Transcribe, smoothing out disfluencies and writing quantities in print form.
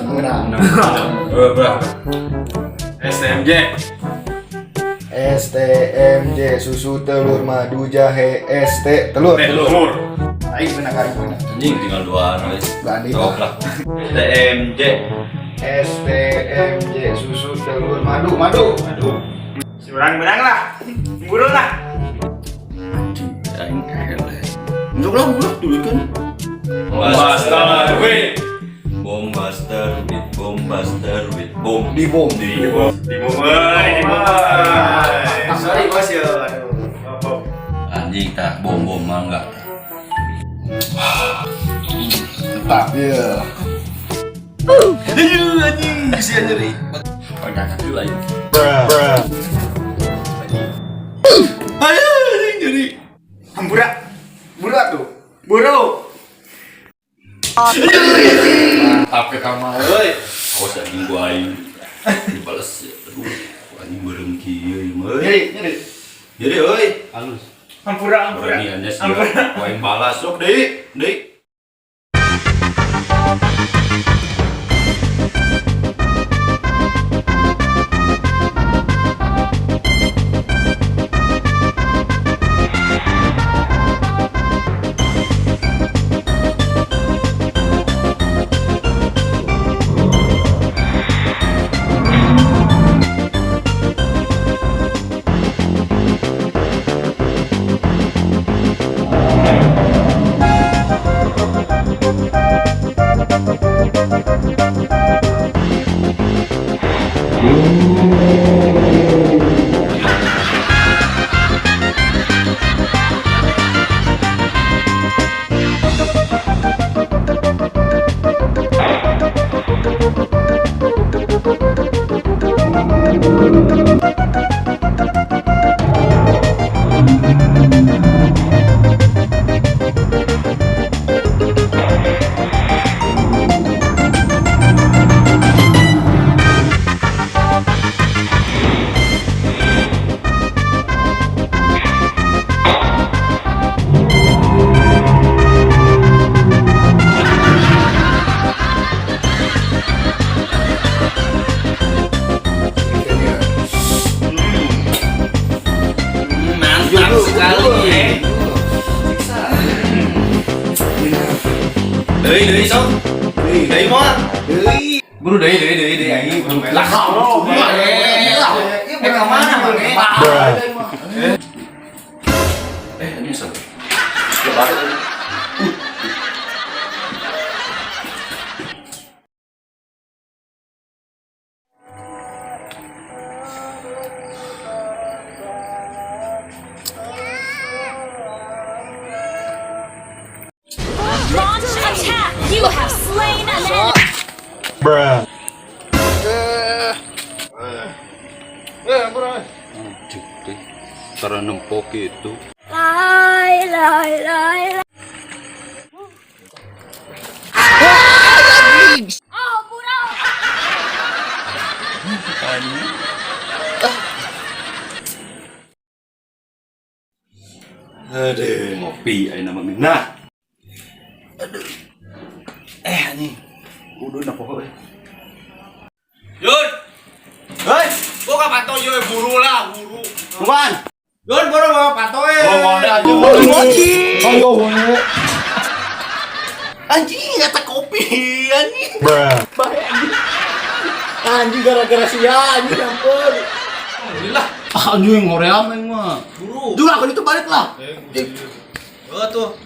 Menang. Berapa? STMJ. STMJ susu telur madu jahe ST telur. Telur. Aing menang aing menang. Anjing tinggal 2 guys. Berani. Sok lah. TMJ. STMJ susu telur madu madu. Si orang menang lah. Buru lah. Anjing aing eleh. Untuk lah bulat dulu kan. Bombaster with Bombaster with bom. Di bom. di Mumbai. Sorry bos ya. Aduh. Anjing tak bom mangga. Tetap ya. Aduh anjing bisa nyeri. Pakai kaki lain. Ayo anjing nyeri. Hampura. Buru tuh. Buru. Mantap ke kamar euy. Awas anjing gua aing. Dibales ya. Aduh, anjing bareng kieu mah. Nyeri. Jadi euy, halus. Ampura. Berani anda siap. Gua aing balas sok deui. Mantap sekali. Deui sok. Deui mah. Buru deui aing buru Lah kalau Ieu ka mana mane? Ini sok. Launch attack! You have slain an enemy! Anjing teh. Cara nempok itu. Lai, lai, lai, lai. Oh, Buro! Aduh, ngopi ayeuna mah minah. Anjing. Kudu na pokok we. Yun. Hei, gua ka pato yo buru lah, buru. Bukan. Yun, buru gua pato we. Anjing. Ayo wone. Anjing eta kopi anjing. Bahaya anjing. Anjing gara-gara sia anjing ampun. Alhamdulillah. Anjing ngoream mah. Buru. Juga kan itu balik lah. Oh tuh.